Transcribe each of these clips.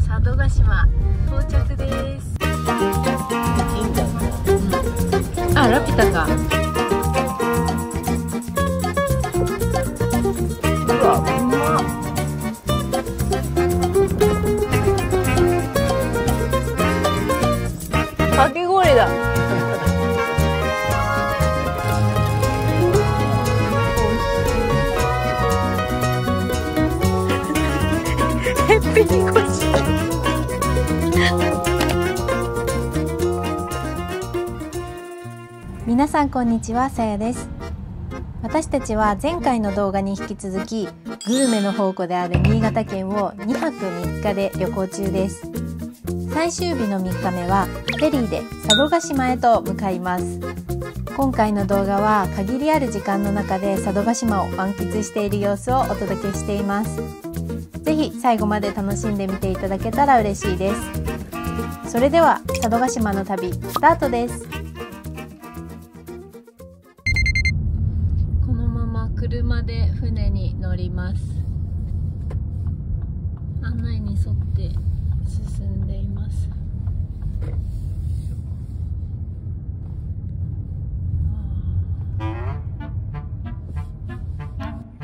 佐渡島到着です。あ、ラピュタか。うわ、うまっ。かき氷だ。へっぴり腰。皆さんこんにちは、さやです。私たちは前回の動画に引き続きグルメの宝庫である新潟県を2泊3日で旅行中です。最終日の3日目はフェリーで佐渡島へと向かいます。今回の動画は限りある時間の中で佐渡島を満喫している様子をお届けしています。ぜひ最後まで楽しんでみていただけたら嬉しいです。それでは佐渡島の旅スタートです。このまま車で船に乗ります。案内に沿って進んでいます。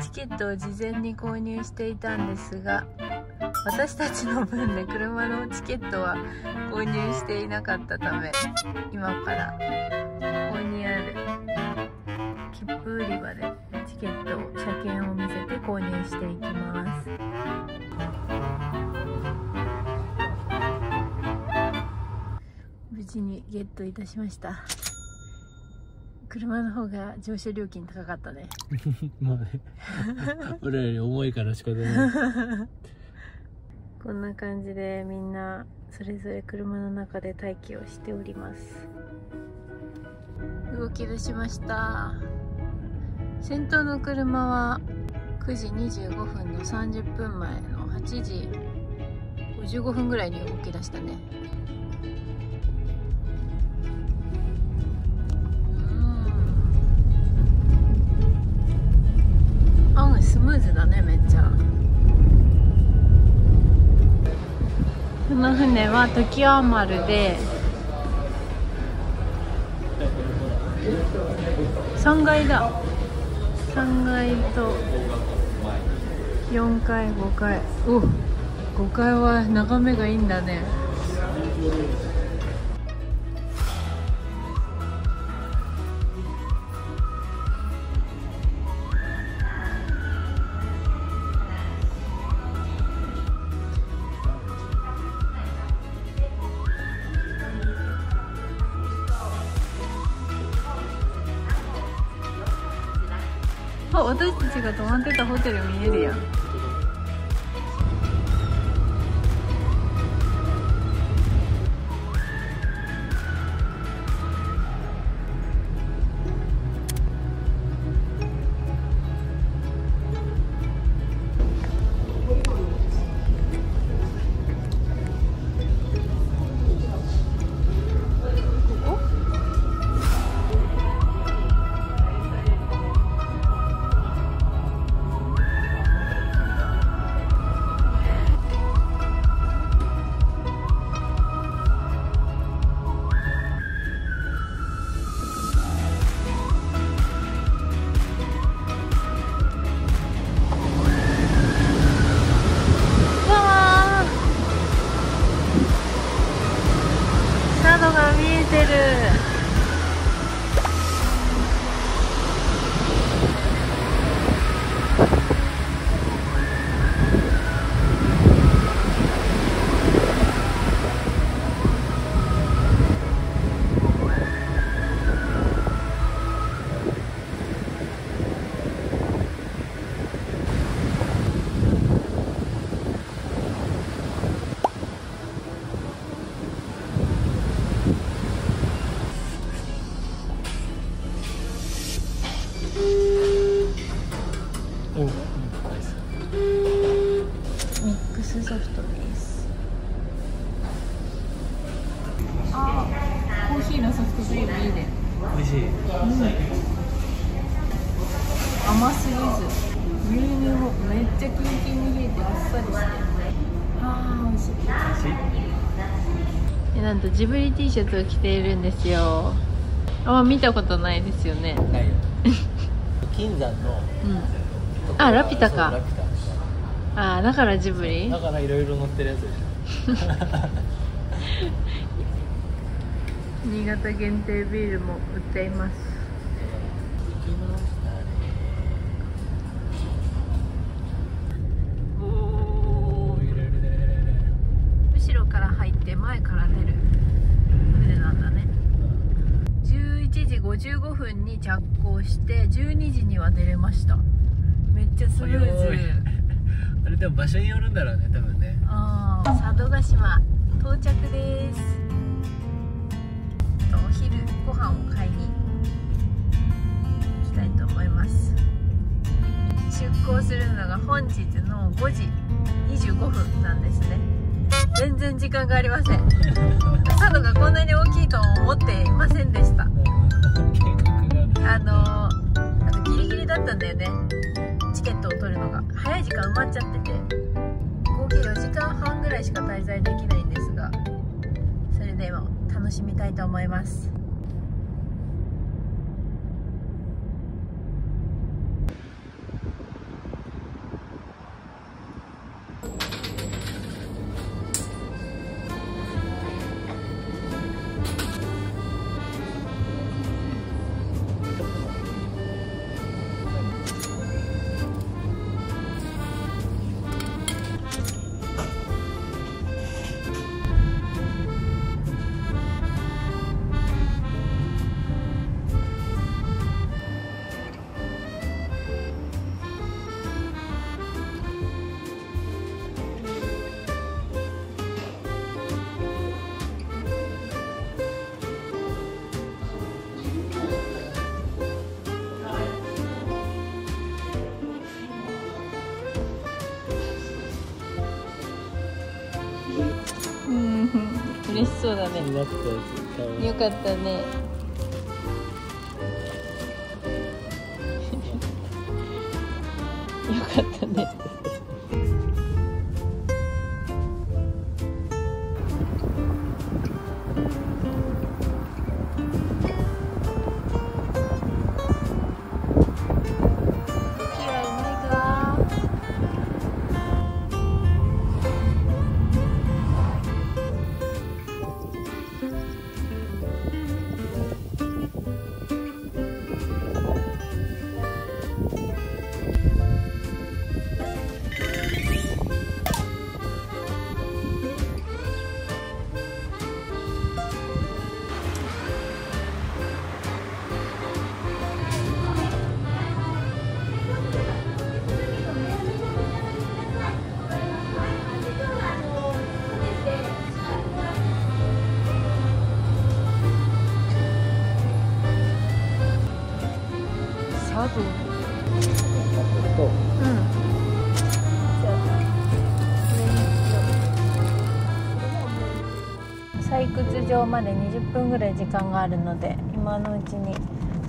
チケットを事前に購入していたんですが、私たちの分で車のチケットは購入していなかったため、今からここにある切符売り場でチケットを車券を見せて購入していきます。無事にゲットいたしました。車の方が乗車料金高かったね。まあね俺らより重いから仕方ないこんな感じでみんなそれぞれ車の中で待機をしております。動き出しました。先頭の車は9時25分の30分前の8時55分ぐらいに動き出したね。スムーズだね、めっちゃ。この船は常盤丸で3階だ。3階と4階5階。お、5階は眺めがいいんだね。あ、私たちが泊まってたホテル見えるやん。佐渡が見えてる。ミックスソフトです。あー、コーヒーのソフトクリームいいね。美味しい。甘すぎず牛乳もめっちゃキンキンに冷えてあっさりして、あー美味しい。なんとジブリ T シャツを着ているんですよ。あんま見たことないですよね。ないよ。金山の、あ、ラピュタか。ラピュあ、だからジブリ。タだからいろいろ乗ってるやつでしょ。新潟限定ビールも売っています。行きましたね。おー、揺れるね。後ろから入って前から出る船なんだね。11時55分に着港して12時には出れました。めっちゃスムーズ。あれでも場所によるんだろうね、多分ね。ああ、佐渡島到着です。お昼ご飯を買いに行きたいと思います。出港するのが本日の5時25分なんですね。全然時間がありません。佐渡がこんなに大きいと思っていませんでした。ギリギリだったんだよね、チケットを取るのが。早い時間埋まっちゃってて、合計4時間半ぐらいしか滞在できないんですが、それでも楽しみたいと思います。嬉しそうだね。よかったね。よかったね。佐渡。採掘場まで20分ぐらい時間があるので、今のうちに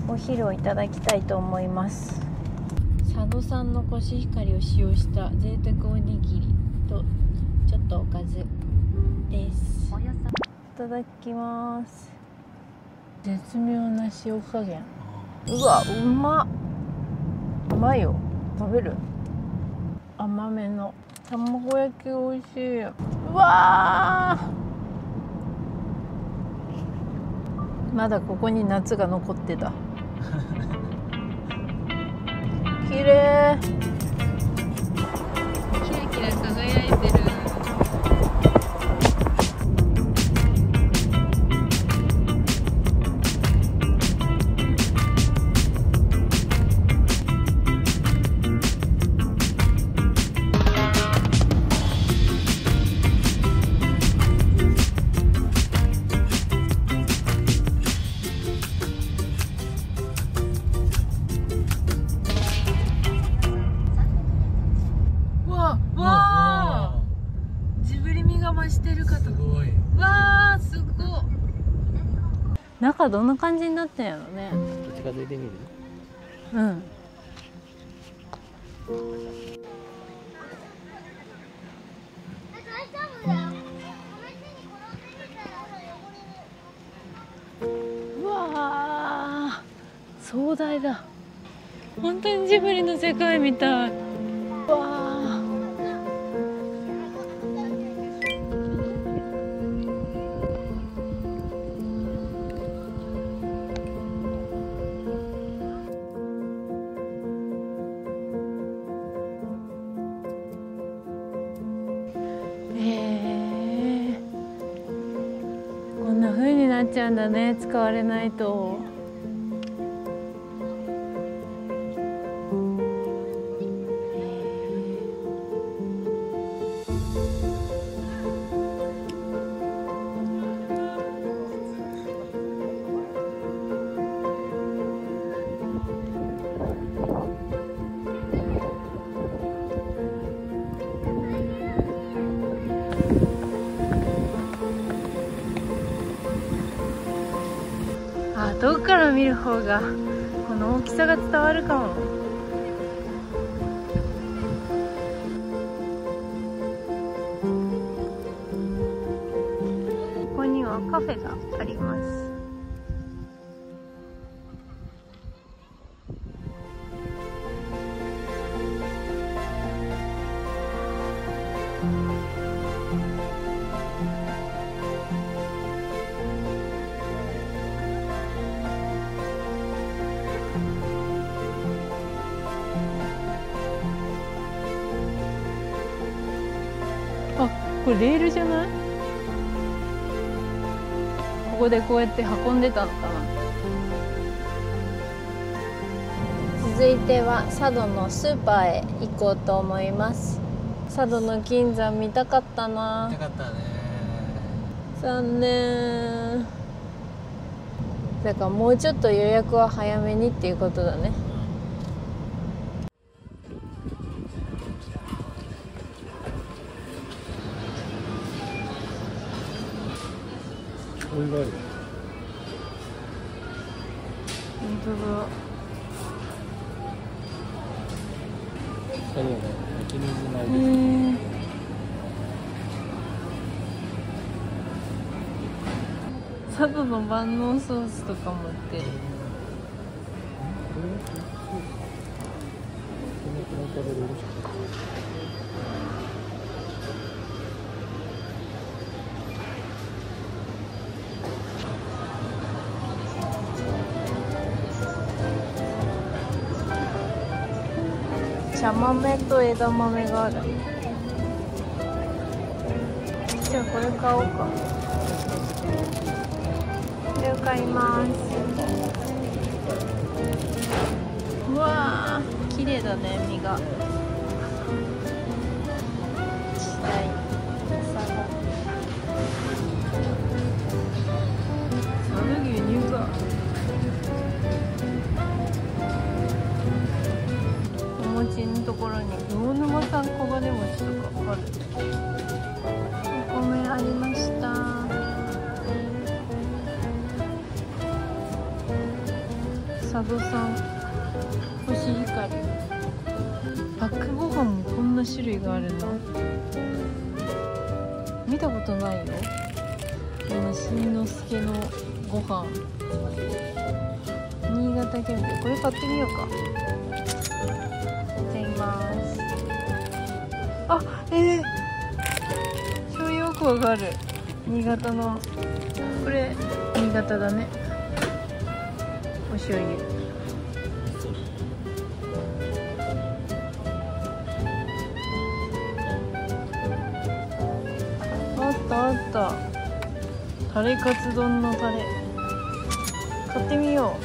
お昼をいただきたいと思います。佐渡産のコシヒカリを使用した贅沢おにぎりとちょっとおかずです。いただきます。絶妙な塩加減。うわ、うまっ。うまいよ。食べる？甘めの卵焼き美味しい。うわー、まだここに夏が残ってた。綺麗。キラキラ輝いてる。してるかと。すごい。わー、すごい。中どんな感じになってんやろね。近づいてみる？うん。壮大だ。本当にジブリの世界みたい。わあ。こんな風になっちゃうんだね、使われないと。あ、遠くから見る方がこの大きさが伝わるかも。ここにはカフェがあります。あ、これレールじゃない？ここでこうやって運んでたのかな。続いては佐渡のスーパーへ行こうと思います。佐渡の金山見たかったな。見たかったね。残念。だからもうちょっと予約は早めにっていうことだね。お湯がある。本当だ。そうね。湧き水ないです。佐渡の万能ソースとかも売ってる。茶豆と枝豆がある。じゃあこれ買おうか。これを買います。うわー、綺麗だね、身が。小さい佐渡牛乳か。お餅のところに魚沼産黄金餅とかある。お米ありました。佐渡産コシヒカリ。パックご飯もこんな種類があるんだ。見たことないよ、こんなしんのすけのご飯。新潟県でこれ買ってみようか。あ、そうよくわかる。新潟のこれ新潟だね。お醤油。あったあった。タレカツ丼のタレ買ってみよう。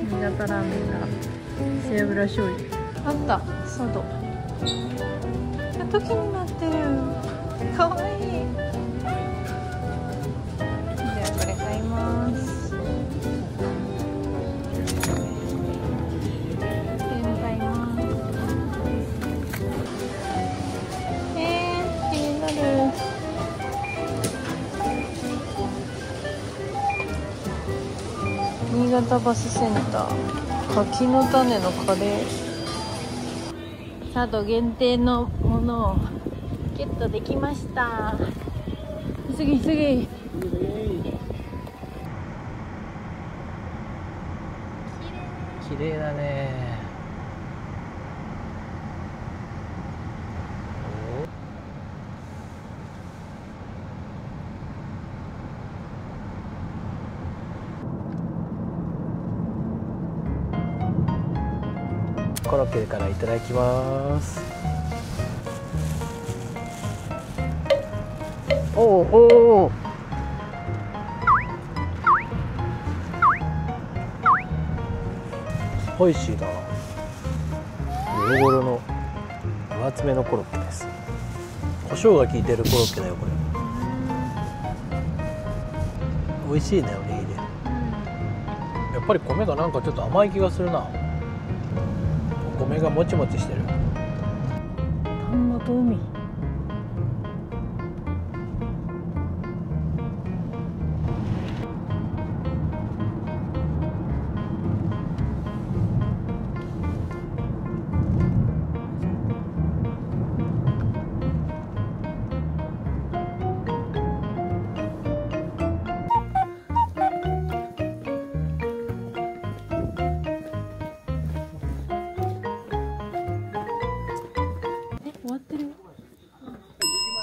新潟ラーメンだ。背脂醤油あった。佐渡時になってる。かわいい。じゃあこれ買います。買います。気になる。新潟バスセンター。柿の種のカレー。佐渡限定のものをゲットできました。急げ急げ。綺麗だね。コロッケからいただきます。おお。スパイシーだ。ゴロゴロの分厚めのコロッケです。胡椒が効いてるコロッケだよこれ。美味しいねおにぎり。やっぱり米がなんかちょっと甘い気がするな。お米がもちもちしてる。田んぼと海。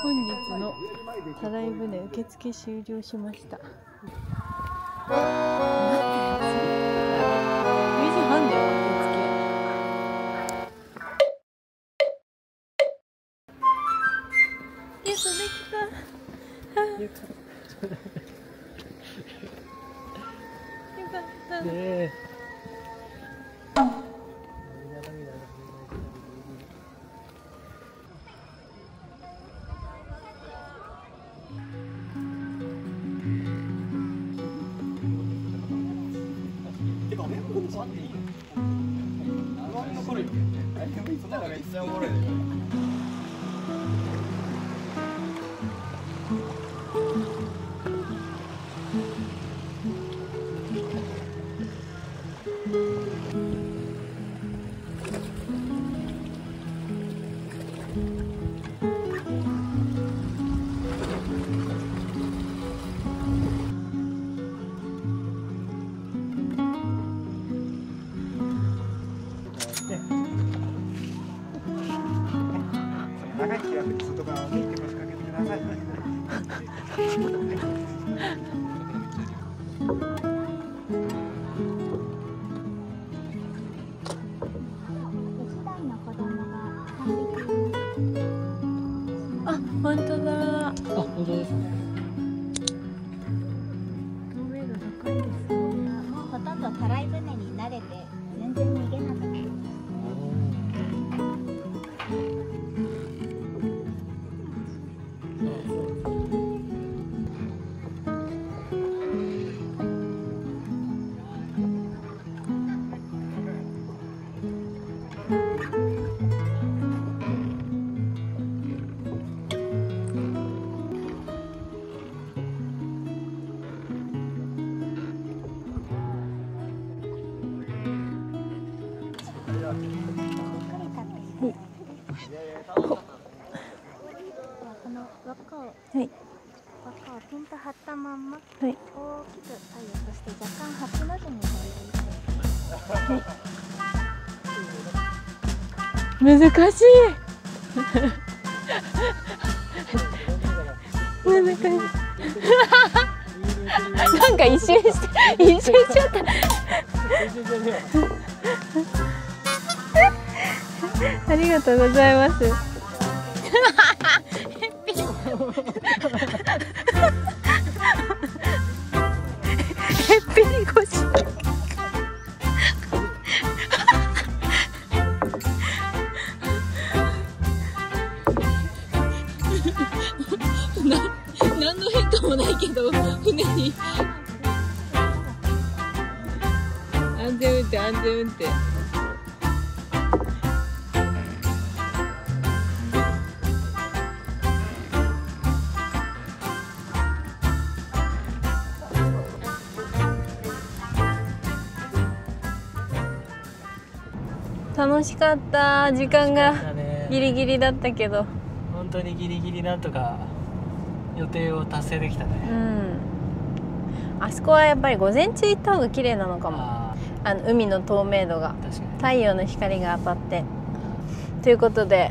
本日のたらい船受付終了しました。待って、2時半だよ受付。よくできた。よかった。ねえ。長い気圧で外側を向いて腰掛けてください。あ、本当だ。あ、本当ですね。透明度高いですね。もうほとんどたらい船に慣れて全然逃げなくなる。この輪っかをピンと張ったまんま、大きく左右として若干8の字に置いていて、難しい。難しい。なんか一瞬しちゃった。ありがとうございます。へっぴり腰。何の変化もないけど船に安全運転安全運転。楽しかった。時間がギリギリだったけど、本当にギリギリなんとか予定を達成できたね。あそこはやっぱり午前中行った方が綺麗なのかも。海の透明度が、太陽の光が当たって。ということで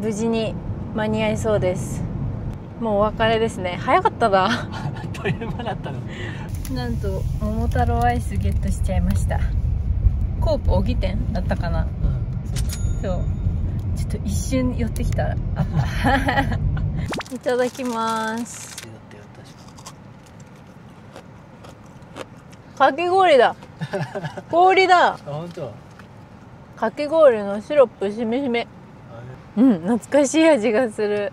無事に間に合いそうです。もうお別れですね。早かったな。あっという間だったの。なんと桃太郎アイスゲットしちゃいました。コープ小木店だったかな。そうちょっと一瞬寄ってきたらあったいただきます。かき氷だ氷だ。本当。かき氷のシロップしめしめ。懐かしい味がする。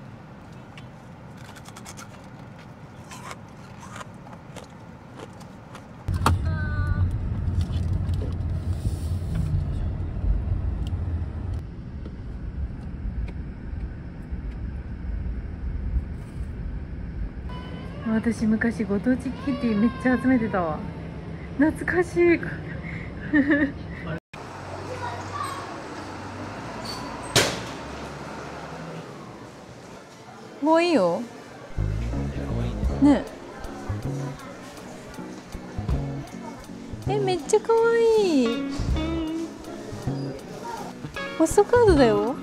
私昔ご当地キティめっちゃ集めてたわ。懐かしいもういいよね。めっちゃ可愛い。ポストカードだよ。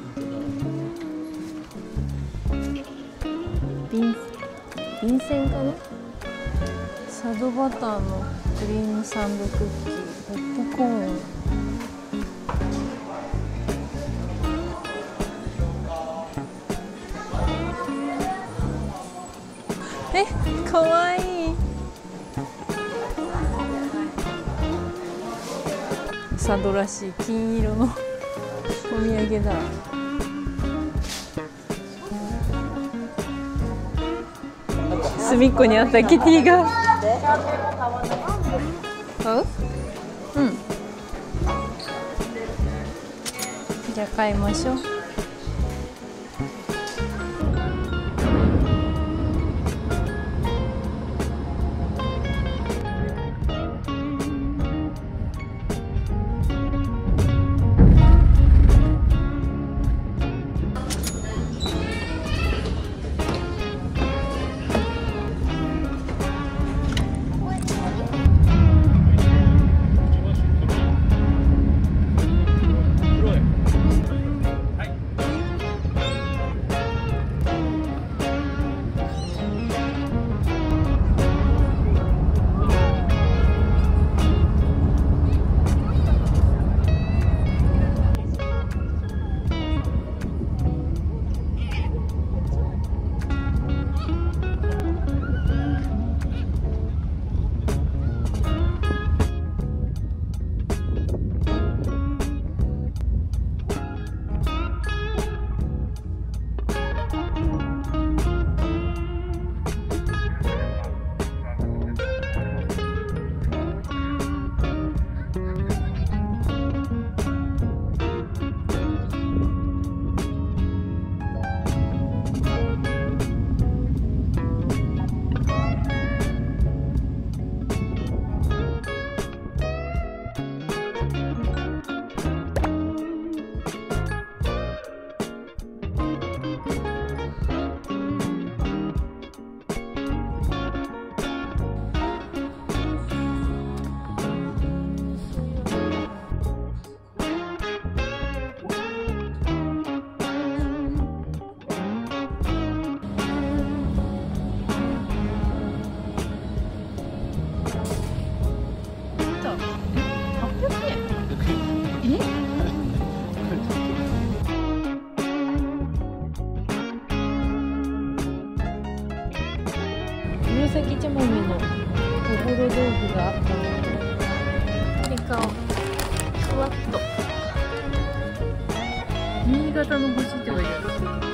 便箋かな。佐渡バターのクリームサンドクッキー、ポップコーン。かわいい。佐渡らしい金色のお土産だ。隅っこにあったキティが。じゃあ買いましょう。紫茶豆のところ豆腐があったので、イカをふわっと。新潟の星って書いてある。